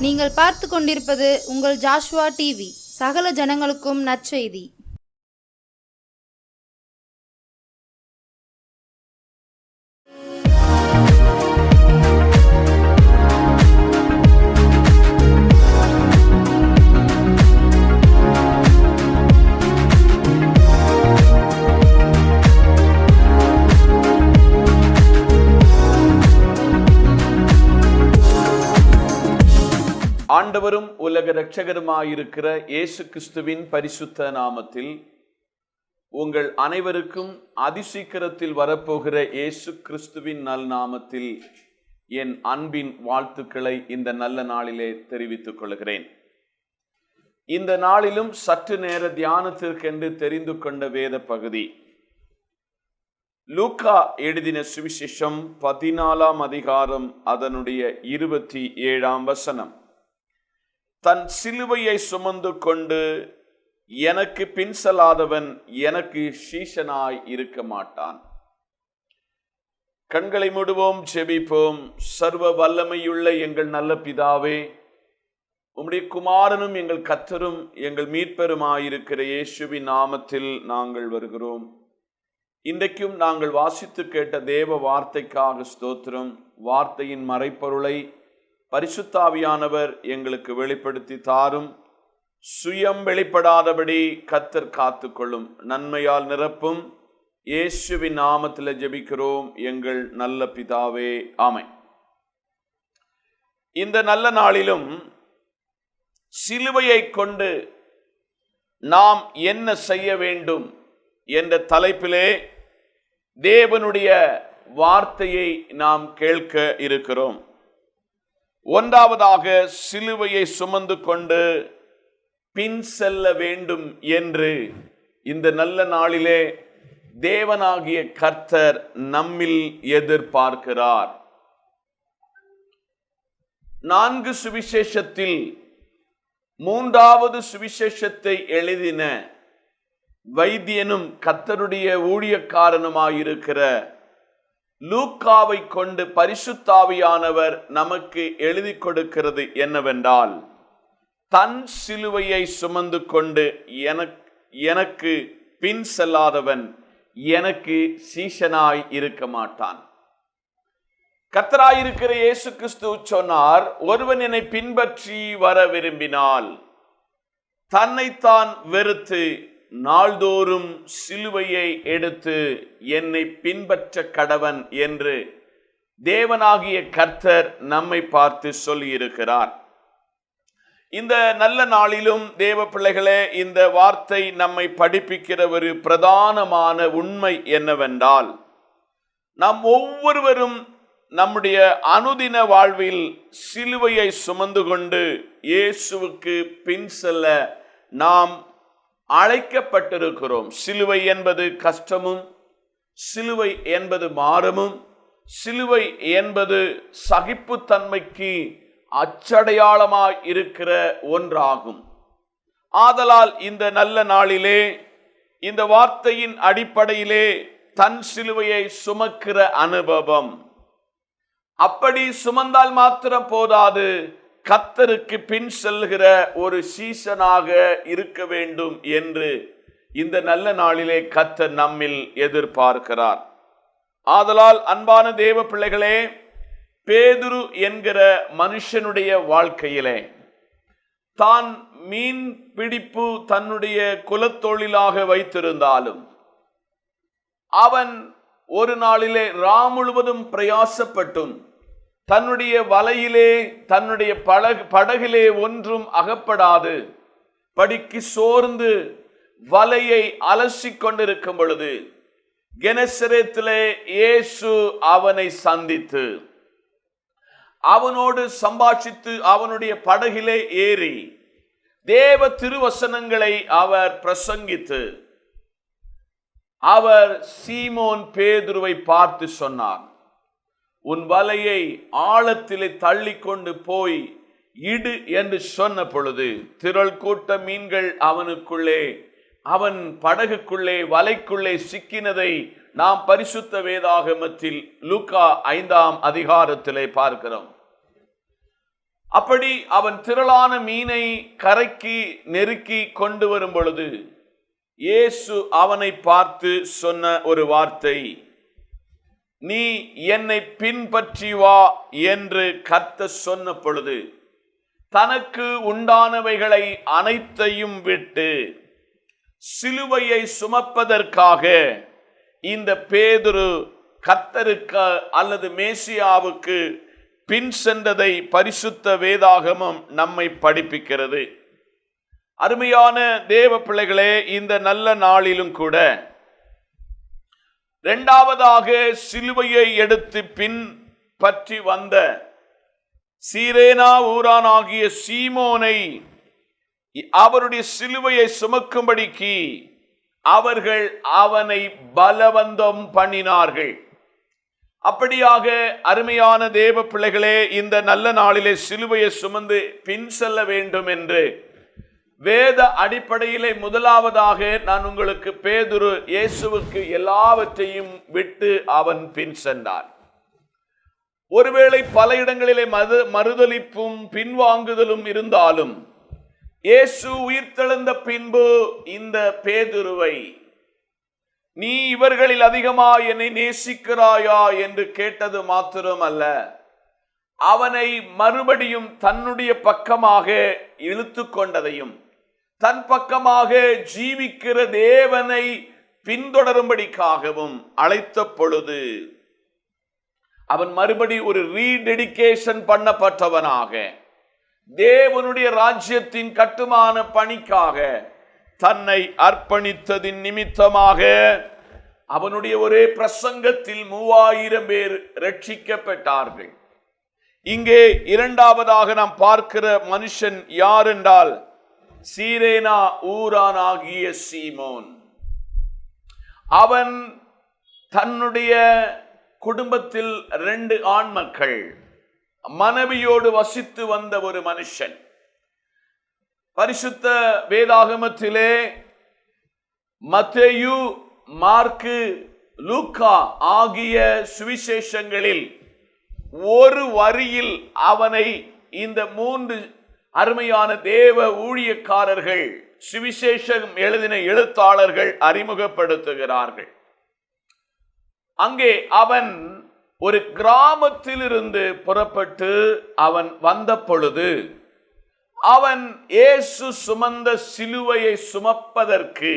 நீங்கள் பார்த்து கொண்டிருப்பது உங்கள் ஜாஷுவா டிவி. சகல ஜனங்களுக்கும் நற்செய்தி. ஆண்டவரும் உலக இரட்சகருமாயிருக்கிற இயேசு கிறிஸ்துவின் பரிசுத்த நாமத்தில் உங்கள் அனைவருக்கும் அதிசீக்கிரத்தில் வரப்போகிற இயேசு கிறிஸ்துவின் நல் நாமத்தில் என் அன்பின் வாழ்த்துக்களை இந்த நல்ல நாளிலே தெரிவித்துக் கொள்கிறேன். இந்த நாளிலும் சற்று நேர தியானத்திற்கென்று தெரிந்து கொண்ட வேத பகுதி லூக்கா எழுதின சுவிசேஷம் 14ஆம் அதிகாரம் அதனுடைய 27ஆம் வசனம். தன் சிலுவையை சுமந்து கொண்டு எனக்கு பின் செல்லாதவன் எனக்கு சீஷனாய் இருக்க மாட்டான். கண்களை மூடுவோம், ஜெபிப்போம். சர்வ வல்லமையுள்ள எங்கள் நல்ல பிதாவே, உம்முடைய குமாரனும் எங்கள் கர்த்தரும் எங்கள் மீட்பெருமாயிருக்கிற இயேசுவின் நாமத்தில் நாங்கள் வருகிறோம். இன்றைக்கும் நாங்கள் வாசித்து கேட்ட தேவ வார்த்தைக்காக ஸ்தோத்திரம். வார்த்தையின் மறைப்பொருளை பரிசுத்தாவியானவர் எங்களுக்கு வெளிப்படுத்தி தாரும். சுயம் வெளிப்படாதபடி கர்த்தர் காத்துக்கொள்ளும். நன்மையால் நிரப்பும். இயேசுவின் நாமத்தில் ஜெபிக்கிறோம் எங்கள் நல்ல பிதாவே, ஆமென். இந்த நல்ல நாளிலும் சிலுவையை கொண்டு நாம் என்ன செய்ய வேண்டும் என்ற தலைப்பிலே தேவனுடைய வார்த்தையை நாம் கேட்க இருக்கிறோம். ஒன்றாவதாக, சிலுவையை சுமந்து கொண்டு பின் செல்ல வேண்டும் என்று இந்த நல்ல நாளிலே தேவனாகிய கர்த்தர் நம்மில் எதிர்பார்க்கிறார். 4 சுவிசேஷத்தில் 3வது சுவிசேஷத்தை எழுதின வைத்தியனும் கர்த்தருடைய ஊழியக்காரனுமாயிருக்கிற லூக்காவை கொண்டு பரிசுத்தாவியானவர் நமக்கு எழுதி கொடுக்கிறது என்னவென்றால், தன் சிலுவையை சுமந்து கொண்டு எனக்கு பின் செல்லாதவன் எனக்கு சீஷனாய் இருக்க மாட்டான். கர்த்தராயிருக்கிற இயேசு கிறிஸ்து சொன்னார், ஒருவன் என்னை பின்பற்றி வர விரும்பினால் தன்னைத்தான் வெறுத்து நாள்தோறும் சிலுவையை எடுத்து என்னை பின்பற்ற கடவன் என்று தேவனாகிய கர்த்தர் நம்மை பார்த்து சொல்லியிருக்கிறார். இந்த நல்ல நாளிலும் தேவ பிள்ளைகளே, இந்த வார்த்தை நம்மை படிப்பிக்கிற ஒரு பிரதானமான உண்மை என்னவென்றால், நாம் ஒவ்வொருவரும் நம்முடைய அனுதின வாழ்வில் சிலுவையை சுமந்து கொண்டு இயேசுவுக்கு பின் செல்ல நாம் அழைக்கப்பட்டிருக்கிறோம். சிலுவை என்பது கஷ்டமும், சிலுவை என்பது பாரமும், சிலுவை என்பது சகிப்புத்தன்மைக்கு அச்சடையாளமாய் இருக்கிற ஒன்றாகும். ஆதலால் இந்த நல்ல நாளிலே இந்த வார்த்தையின் அடிப்படையிலே தன் சிலுவையை சுமக்கிற அனுபவம், அப்படி சுமந்தால் மாத்திரம் போதாது, கர்த்தருக்கு பின் செல்கிற ஒரு சீஷனாக இருக்க வேண்டும் என்று இந்த நல்ல நாளிலே கர்த்தர் நம்மில் எதிர்பார்க்கிறார். ஆதலால் அன்பான தேவ பிள்ளைகளே, பேதுரு என்கிற மனுஷனுடைய வாழ்க்கையிலே தான் மீன் பிடிப்பு தன்னுடைய குலத்தொழிலாக வைத்திருந்தாலும், அவன் ஒரு நாளிலே முழுவதும் பிரயாசப்பட்டும் தன்னுடைய வலையிலே தன்னுடைய படகிலே ஒன்றும் அகப்படாது படிக்கு சோர்ந்து வலையை அலசி கொண்டிருக்கும் பொழுது கெனசரேத்திலே இயேசு அவனை சந்தித்து அவனோடு சம்பாஷித்து அவனுடைய படகிலே ஏறி தேவ திருவசனங்களை அவர் பிரசங்கித்து அவர் சீமோன் பேதுருவை பார்த்து சொன்னார், உன் வலையை ஆழத்திலே தள்ளி கொண்டு போய் இடு என்று சொன்ன பொழுது திரள் கூட்ட மீன்கள் அவன் படகுக்குள்ளே வலைக்குள்ளே சிக்கினதை நாம் பரிசுத்த வேதாகமத்தில் லூக்கா 5ஆம் அதிகாரத்திலே பார்க்கிறோம். அப்படி அவன் திரளான மீனை கரைக்கு நெருக்கி கொண்டு வரும் பொழுது இயேசு அவனை பார்த்து சொன்ன ஒரு வார்த்தை, நீ என்னை பின்பற்றி வா என்று கர்த்தர் சொன்ன பொழுது தனக்கு உண்டானவைகளை அனைத்தையும் விட்டு சிலுவையை சுமப்பதற்காக இந்த பேதுரு கர்த்தருக்கு அல்லது மேசியாவுக்கு பின் சென்றதை பரிசுத்த வேதாகமம் நம்மை படிப்பிக்கிறது. அருமையான தேவ பிள்ளைகளே, இந்த நல்ல நாளிலும் கூட இரண்டாவதாக சிலுவையை எடுத்து பின் பற்றி வந்த சீரேனா ஊரானாகிய சீமோனை அவருடைய சிலுவையை சுமக்கும்படிக்கு அவர்கள் அவனை பலவந்தம் பண்ணினார்கள். அப்படியாக அருமையான தேவ பிள்ளைகளே, இந்த நல்ல நாளிலே சிலுவையை சுமந்து பின் செல்ல வேண்டும் என்று வேத அடிப்படையிலே முதலாவதாக நான் உங்களுக்கு பேதுரு இயேசுவுக்கு எல்லாவற்றையும் விட்டு அவன் பின் சென்றான். ஒருவேளை பல இடங்களிலே மறுதலிப்பும் பின்வாங்குதலும் இருந்தாலும் இயேசு உயிர்த்தெழுந்த பின்பு இந்த பேதுருவை, நீ இவர்களில் அதிகமாக என்னை நேசிக்கிறாயா என்று கேட்டது மாத்திரமல்ல, அவனை மறுபடியும் தன்னுடைய பக்கமாக இழுத்து கொண்டதையும் தன் பக்கமாக ஜீவிக்கிற தேவனை பின்தொடரும்படிக்காகவும் அழைத்த பொழுது அவன் மறுபடி ஒரு ரீடெடிகேஷன் பண்ணப்பட்டவனாக தேவனுடைய ராஜ்யத்தின் கட்டுமான பணிக்காக தன்னை அர்ப்பணித்ததின் நிமித்தமாக அவனுடைய ஒரே பிரசங்கத்தில் 3000 பேர் ரட்சிக்கப்பட்டார்கள். இங்கே இரண்டாவதாக நாம் பார்க்கிற மனுஷன் யார் என்றால் சீரேனா ஊரானாகிய சீமோன். அவன் தன்னுடைய குடும்பத்தில் 2 ஆண் மக்கள், மனைவியோடு வசித்து வந்த ஒரு மனுஷன். பரிசுத்த வேதாகமத்திலே மத்தேயு, மார்க்கு, லூக்கா ஆகிய சுவிசேஷங்களில் ஒரு வரியில் அவனை இந்த 3 அருமையான தேவ ஊழியக்காரர்கள், சுவிசேஷம் எழுதின எழுத்தாளர்கள் அறிமுகப்படுத்துகிறார்கள். அங்கே அவன் ஒரு கிராமத்திலிருந்து புறப்பட்டு அவன் வந்த பொழுது அவன் இயேசு சுமந்த சிலுவையை சுமப்பதற்கு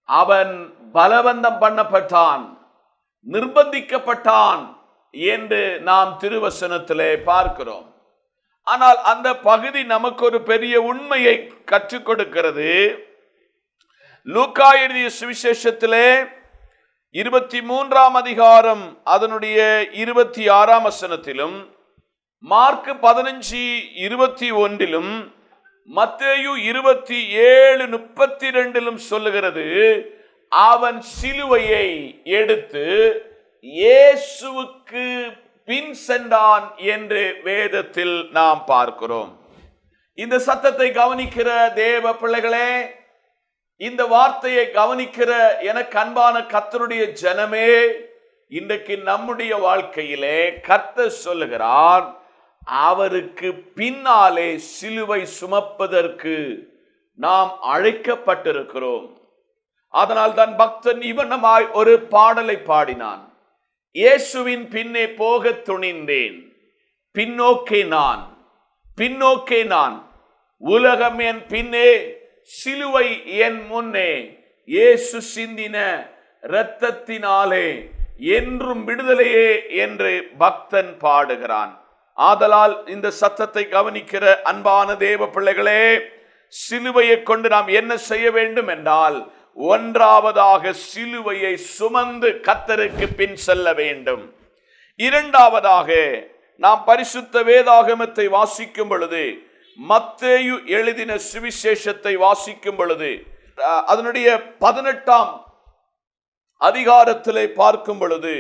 அவன் பலவந்தம் பண்ணப்பட்டான், நிர்பந்திக்கப்பட்டான் என்று நாம் திருவசனத்திலே பார்க்கிறோம். ஆனால் அந்த பகுதி நமக்கு ஒரு பெரிய உண்மையை கற்றுக் கொடுக்கிறது. லூக்கா எழுதிய சுவிசேஷத்திலே 23ஆம் அதிகாரம் அதனுடைய 26ஆம் வசனத்திலும், மார்க்கு 15:21 மத்தேயு 27:32 சொல்லுகிறது, அவன் சிலுவையை எடுத்து இயேசுவுக்கு பின் சென்றான் என்று வேதத்தில் நாம் பார்க்கிறோம். இந்த சத்தத்தை கவனிக்கிற தேவ பிள்ளைகளே, இந்த வார்த்தையை கவனிக்கிற எனக்கு அன்பான கர்த்தருடைய ஜனமே, இன்றைக்கு நம்முடைய வாழ்க்கையிலே கர்த்தர் சொல்லுகிறார், அவருக்கு பின்னாலே சிலுவை சுமப்பதற்கு நாம் அழைக்கப்பட்டிருக்கிறோம். அதனால் தான் பக்தன் இவனமாய் ஒரு பாடலை பாடினான், இயேசுவின் பின்னே போக துணிந்தேன், பின்னோக்கே நான், பின்னோக்கே நான், உலகம் என் பின்னே, சிலுவை என் முன்னே, இயேசு சிந்தின இரத்தத்தினாலே என்றும் விடுதலையே என்று பக்தன் பாடுகிறான். ஆதலால் இந்த சத்தத்தை கவனிக்கிற அன்பான தேவ பிள்ளைகளே, சிலுவையை கொண்டு நாம் என்ன செய்ய வேண்டும் என்றால், ஒன்றாவதாக சிலுவையை சுமந்து கர்த்தருக்கு பின் செல்ல வேண்டும். இரண்டாவதாக நாம் பரிசுத்த வேதாகமத்தை வாசிக்கும் பொழுது, மத்தேயு எழுதின சுவிசேஷத்தை வாசிக்கும் பொழுது, அதனுடைய 18ஆம் அதிகாரத்திலே பார்க்கும் பொழுது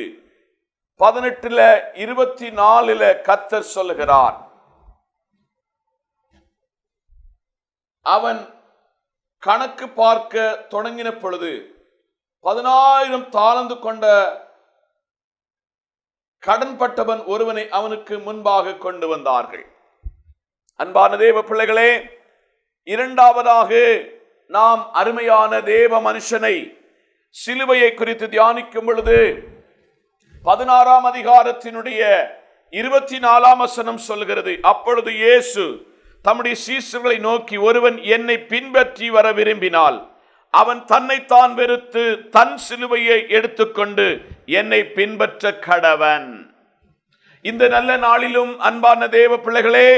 18:24 கர்த்தர் சொல்லுகிறார், அவன் கணக்கு பார்க்க தொடங்கின பொழுது 10,000 தாலந்து கொண்ட கடன்பட்டவன் ஒருவனை அவனுக்கு முன்பாக கொண்டு வந்தார்கள். அன்பான தேவ பிள்ளைகளே, இரண்டாவதாக நாம் அருமையான தேவ மனுஷனை சிலுவையை குறித்து தியானிக்கும் பொழுது 16ஆம் அதிகாரத்தினுடைய 24ஆம் வசனம் சொல்கிறது, அப்பொழுது இயேசு தம்முடைய சீஷர்களை நோக்கி, ஒருவன் என்னை பின்பற்றி வர விரும்பினால் அவன் தன்னைத்தான் வெறுத்து தன் சிலுவையை எடுத்துக்கொண்டு என்னை பின்பற்ற கடவன். இந்த நல்ல நாளிலும் அன்பான தேவ பிள்ளைகளே,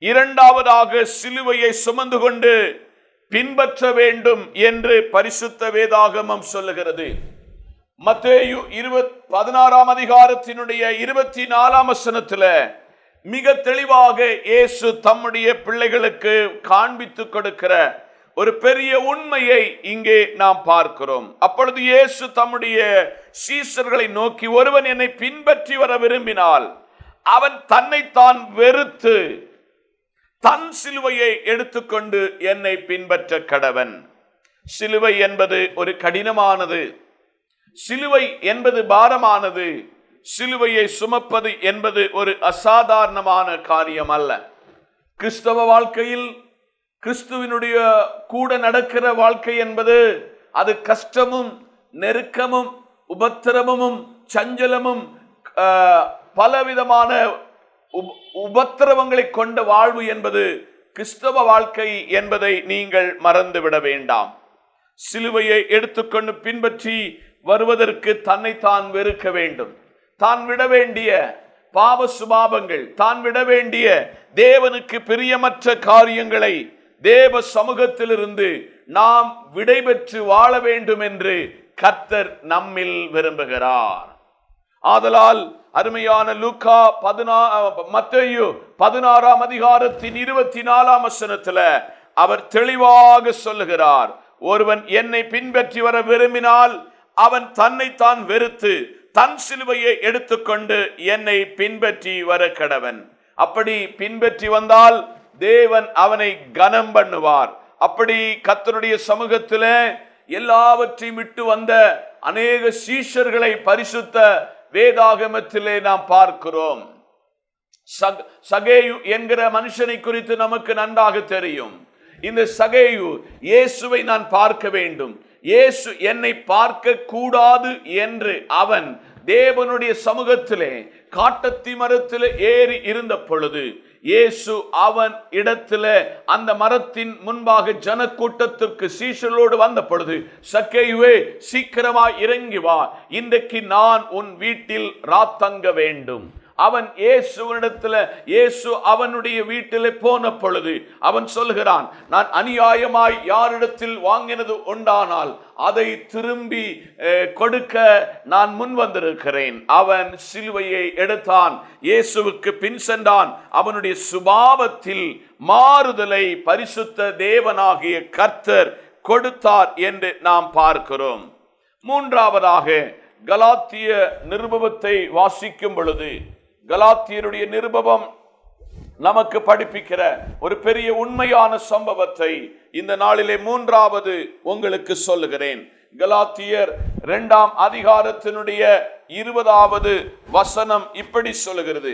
இரண்டாவதாக சிலுவையை சுமந்து கொண்டு பின்பற்ற வேண்டும் என்று பரிசுத்த வேதாகமம் சொல்லுகிறது. மத்தேயு 16ஆம் அதிகாரத்தினுடைய 24ஆம் வசனத்தில் மிக தெளிவாக இயேசு தம்முடைய பிள்ளைகளுக்கு காண்பித்து கொடுக்கிற ஒரு பெரிய உண்மையை இங்கே நாம் பார்க்கிறோம். அப்பொழுது இயேசு தம்முடைய சீஷர்களை நோக்கி, ஒருவன் என்னை பின்பற்றி வர விரும்பினால் அவன் தன்னைத்தான் வெறுத்து தன் சிலுவையை எடுத்துக்கொண்டு என்னை பின்பற்ற கடவன். சிலுவை என்பது ஒரு கடினமானது, சிலுவை என்பது பாரமானது, சிலுவையை சுமப்பது என்பது ஒரு அசாதாரணமான காரியம் அல்ல. கிறிஸ்தவ வாழ்க்கையில் கிறிஸ்துவினுடைய கூட நடக்கிற வாழ்க்கை என்பது அது கஷ்டமும் நெருக்கமும் உபத்திரமும் சஞ்சலமும் பலவிதமான உபத்திரவங்களை கொண்ட வாழ்வு என்பது கிறிஸ்தவ வாழ்க்கை என்பதை நீங்கள் மறந்துவிட வேண்டாம். சிலுவையை எடுத்துக்கொண்டு பின்பற்றி வருவதற்கு தன்னைத்தான் வெறுக்க வேண்டும். தான் விட வேண்டிய பாவ சுபாவங்கள், தான் விட வேண்டிய தேவனுக்கு பிரியமற்ற காரியங்களை தேவ சமூகத்திலிருந்து நாம் விடைபெற்று வாழ வேண்டும் என்று கர்த்தர் நம்மில் விரும்புகிறார். ஆதலால் அருமையான லூக்கா மத்தேயு 16ஆம் அதிகாரத்தின் 24ஆம் வசனத்தில் அவர் தெளிவாக சொல்லுகிறார், ஒருவன் என்னை பின்பற்றி வர விரும்பினால் அவன் தன்னைத்தான் வெறுத்து தன் சிலுவையை எடுத்துக்கொண்டு என்னை பின்பற்றி வர கடவன். அப்படி பின்பற்றி வந்தால் தேவன் அவனை கனம் பண்ணுவார். அப்படி கர்த்தருடைய சமூகத்தில் எல்லாவற்றையும் விட்டு வந்த அநேக சீஷர்களை பரிசுத்த வேதாகமத்திலே நாம் பார்க்கிறோம். சகேயு என்கிற மனுஷனை குறித்து நமக்கு நன்றாக தெரியும். இந்த சகேயு இயேசுவை நான் பார்க்க வேண்டும், இயேசு என்னை பார்க்க கூடாது என்று அவன் தேவனுடைய சமூகத்திலே காட்டத்தி மரத்திலே ஏறி இருந்த பொழுது இயேசு அவன் இடத்துல அந்த மரத்தின் முன்பாக ஜனக்கூட்டத்திற்கு சீஷர்களோடு வந்த பொழுது, சக்கேயுவே சீக்கிரமாய் இறங்கி வா, இன்றைக்கு நான் உன் வீட்டில் ராத்தங்க வேண்டும். அவன் இயேசுவிடத்தில் இயேசு அவனுடைய வீட்டிலே போன பொழுது அவன் சொல்கிறான், நான் அநியாயமாய் யாரிடத்தில் வாங்கினது உண்டானால் அதை திரும்பி கொடுக்க நான் முன் வந்திருக்கிறேன். அவன் சிலுவையை எடுத்தான், இயேசுவுக்கு பின் சென்றான். அவனுடைய சுபாவத்தில் மாறுதலை பரிசுத்த தேவனாகிய கர்த்தர் கொடுத்தார் என்று நாம் பார்க்கிறோம். மூன்றாவதாக கலாத்திய நிருபத்தை வாசிக்கும் பொழுது கலாத்தியருடைய நிருபம் நமக்கு படிப்பிக்கிற ஒரு பெரிய உண்மையான சம்பவத்தை இந்த நாளிலே மூன்றாவது உங்களுக்கு சொல்லுகிறேன். கலாத்தியர் 2ஆம் அதிகாரத்தினுடைய 20வது வசனம் இப்படி சொல்லுகிறது,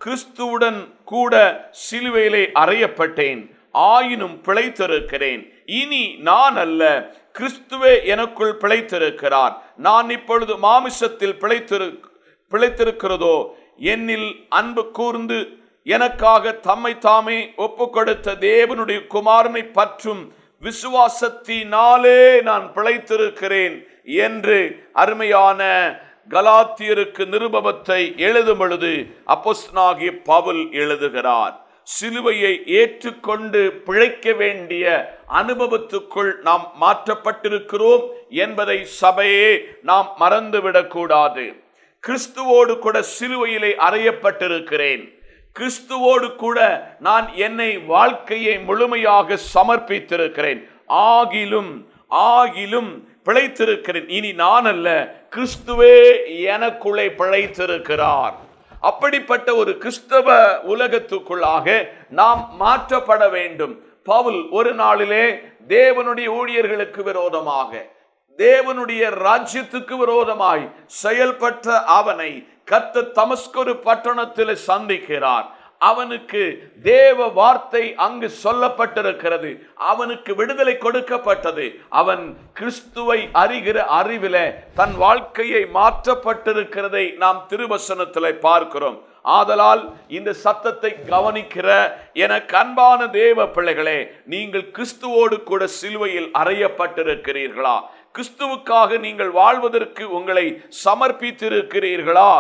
கிறிஸ்துவுடன் கூட சிலுவையிலே அறையப்பட்டேன், ஆயினும் பிழைத்திருக்கிறேன். இனி நான் அல்ல, கிறிஸ்துவே எனக்குள் பிழைத்திருக்கிறார். நான் இப்பொழுது மாமிசத்தில் பிழைத்திருக்கிறதோ என்னில் அன்பு கூர்ந்து எனக்காக தம்மை தாமே ஒப்பு கொடுத்த தேவனுடைய குமாரனை பற்றும் விசுவாசத்தினாலே நான் பிழைத்திருக்கிறேன் என்று அருமையான கலாத்தியருக்கு நிருபத்தை எழுதும் பொழுது அப்போஸ்தலனாகிய பவுல் எழுதுகிறார். சிலுவையை ஏற்றுக்கொண்டு பிழைக்க வேண்டிய அனுபவத்துக்குள் நாம் மாற்றப்பட்டிருக்கிறோம் என்பதை சபையே நாம் மறந்துவிடக் கூடாது. கிறிஸ்துவோடு கூட சிலுவையிலே அறையப்பட்டிருக்கிறேன், கிறிஸ்துவோடு கூட நான் என்னை வாழ்க்கையை முழுமையாக சமர்ப்பித்திருக்கிறேன், ஆகிலும் பிழைத்திருக்கிறேன். இனி நான் அல்ல, கிறிஸ்துவே எனக்குள்ளே பிழைத்திருக்கிறார். அப்படிப்பட்ட ஒரு கிறிஸ்தவ உலகத்துக்குள்ளாக நாம் மாற்றப்பட வேண்டும். பவுல் ஒரு நாளிலே தேவனுடைய ஊழியர்களுக்கு விரோதமாக, தேவனுடைய ராஜ்யத்துக்கு விரோதமாய் செயல்பட்ட அவனை கர்த்தர் தமஸ்கு பட்டணத்தில் சந்திக்கிறார். அவனுக்கு தேவ வார்த்தை அங்கு சொல்லப்பட்டிருக்கிறது. அவனுக்கு விடுதலை கொடுக்கப்பட்டது. அவன் கிறிஸ்துவை அறிகிற அறிவில தன் வாழ்க்கையை மாற்றப்பட்டிருக்கிறதை நாம் திருவசனத்தில் பார்க்கிறோம். ஆதலால் இந்த சத்தத்தை கவனிக்கிற எனக்கு அன்பான தேவ பிள்ளைகளே, நீங்கள் கிறிஸ்துவோடு கூட சிலுவையில் அறையப்பட்டிருக்கிறீர்களா? கிறிஸ்துவுக்காக நீங்கள் வாழ்வதற்கு உங்களை சமர்ப்பித்திருக்கிறீர்களா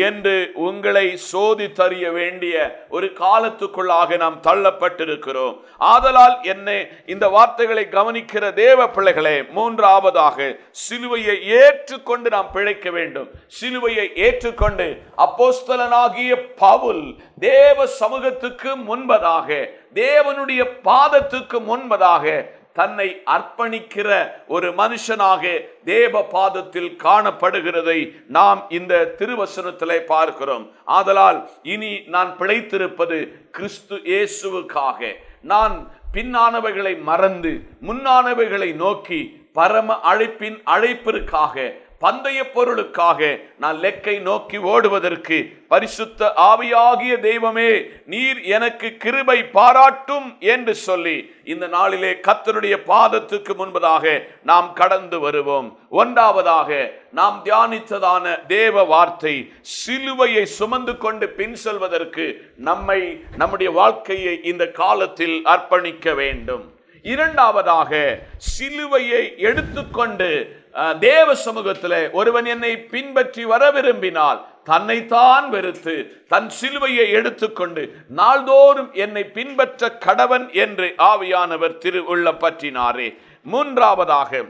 என்று உங்களை சோதித்தறிய வேண்டிய ஒரு காலத்துக்குள்ளாக நாம் தள்ளப்பட்டிருக்கிறோம். ஆதலால் என்ன இந்த வார்த்தைகளை கவனிக்கிற தேவ பிள்ளைகளே, மூன்றாவதாக சிலுவையை ஏற்றுக்கொண்டு நாம் பிழைக்க வேண்டும். சிலுவையை ஏற்றுக்கொண்டு அப்போஸ்தலனாகிய பவுல் தேவ சமூகத்துக்கு முன்பதாக, தேவனுடைய பாதத்துக்கு முன்பதாக தன்னை அர்ப்பணிக்கிற ஒரு மனுஷனாக தேவ பாதத்தில் காணப்படுகிறதை நாம் இந்த திருவசனத்திலே பார்க்கிறோம். ஆதலால் இனி நான் பிழைத்திருப்பது கிறிஸ்து இயேசுவுக்காக. நான் பின்னானவைகளை மறந்து முன்னானவைகளை நோக்கி பரம அழைப்பின் அழைப்பிற்காக, பந்தய பொருளுக்காக நான் லெக்கை நோக்கி ஓடுவதற்கு பரிசுத்த ஆவியாகிய தெய்வமே நீர் எனக்கு கிருபை பாராட்டும் என்று சொல்லி இந்த நாளிலே கர்த்தருடைய பாதத்துக்கு முன்பதாக நாம் கடந்து வருவோம். ஒன்றாவதாக நாம் தியானித்ததான தேவ வார்த்தை, சிலுவையை சுமந்து கொண்டு பின் செல்வதற்கு நம்முடைய வாழ்க்கையை இந்த காலத்தில் அர்ப்பணிக்க வேண்டும். இரண்டாவதாக, சிலுவையை எடுத்துக்கொண்டு தேவ சமூகத்தில் ஒருவன் என்னை பின்பற்றி வர விரும்பினால் தன்னைத்தான் வெறுத்து தன் சிலுவையை எடுத்துக்கொண்டு நாள்தோறும் என்னை பின்பற்ற கடவன் என்று ஆவியானவர் திருவுள்ள பற்றினாரே. மூன்றாவதாக,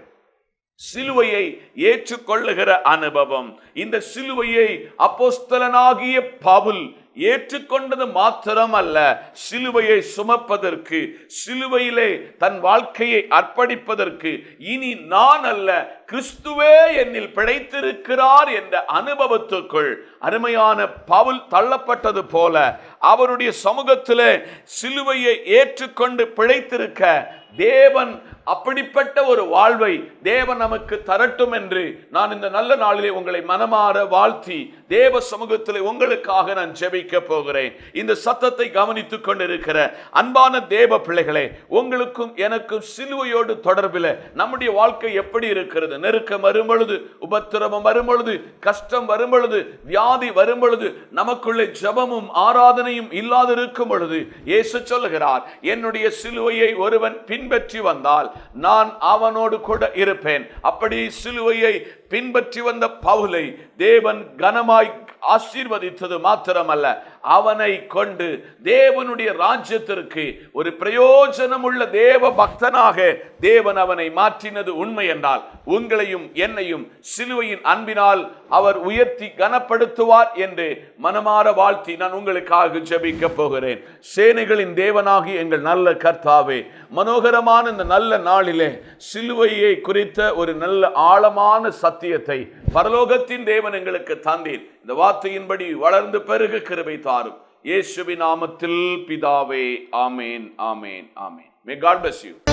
சிலுவையை ஏற்றுக்கொள்ளுகிற அனுபவம். இந்த சிலுவையை அப்போஸ்தலனாகிய பவுல் ஏற்றுக்கொண்டது மாத்திரம் அல்ல, சிலுவையை சுமப்பதற்கு, சிலுவையிலே தன் வாழ்க்கையை அர்ப்பணிப்பதற்கு, இனி நான் அல்ல கிறிஸ்துவே என்னில் பிழைத்திருக்கிறார் என்ற அனுபவத்துக்குள் அருமையான பவுல் தள்ளப்பட்டது போல அவருடைய சமூகத்திலே சிலுவையை ஏற்றுக்கொண்டு பிழைத்திருக்க தேவன் அப்படிப்பட்ட ஒரு வாழ்வை தேவன் நமக்கு தரட்டும் என்று நான் இந்த நல்ல நாளிலே உங்களை மனமாற வாழ்த்தி தேவ சமூகத்தில் உங்களுக்காக நான் ஜெபிக்க போகிறேன். இந்த சத்தத்தை கவனித்துக் கொண்டிருக்கிற அன்பான தேவ பிள்ளைகளே, உங்களுக்கும் எனக்கும் சிலுவையோடு தொடர்பில் நம்முடைய வாழ்க்கை எப்படி இருக்கிறது? நெருக்கம் வரும் பொழுது, உபத்திரவம் வரும் பொழுது, கஷ்டம் வரும் பொழுது, வியாதி வரும் பொழுது, நமக்குள்ளே ஜெபமும் ஆராதனையும் இல்லாதிருக்கும் பொழுது இயேசு சொல்லுகிறார், என்னுடைய சிலுவையை ஒருவன் பின்பற்றி வந்தால் நான் அவனோடு கூட இருப்பேன். அப்படி சிலுவையை பின்பற்றி வந்த பவுலை தேவன் கனமாய் ஆசீர்வதித்தது மாத்திரமல்ல, அவனை கொண்டு தேவனுடைய ராஜ்யத்திற்கு ஒரு பிரயோஜனம் உள்ள தேவ பக்தனாக தேவன் அவனை மாற்றினது உண்மை என்றால் உங்களையும் என்னையும் சிலுவையின் அன்பினால் அவர் உயர்த்தி கனப்படுத்துவார் என்று மனமாற வாழ்த்தி நான் உங்களுக்காக ஜெபிக்க போகிறேன். சேனைகளின் தேவனாகி எங்கள் நல்ல கர்த்தாவே, மனோகரமான இந்த நல்ல நாளிலே சிலுவையை குறித்த ஒரு நல்ல ஆழமான சத்தியத்தை பரலோகத்தின் தேவன் எங்களுக்கு தந்தீர். இந்த வார்த்தையின்படி வளர்ந்து பெருக கிருபை தாரும். இயேசுவின் நாமத்தில் பிதாவே, ஆமேன், ஆமேன், ஆமேன். May God bless you.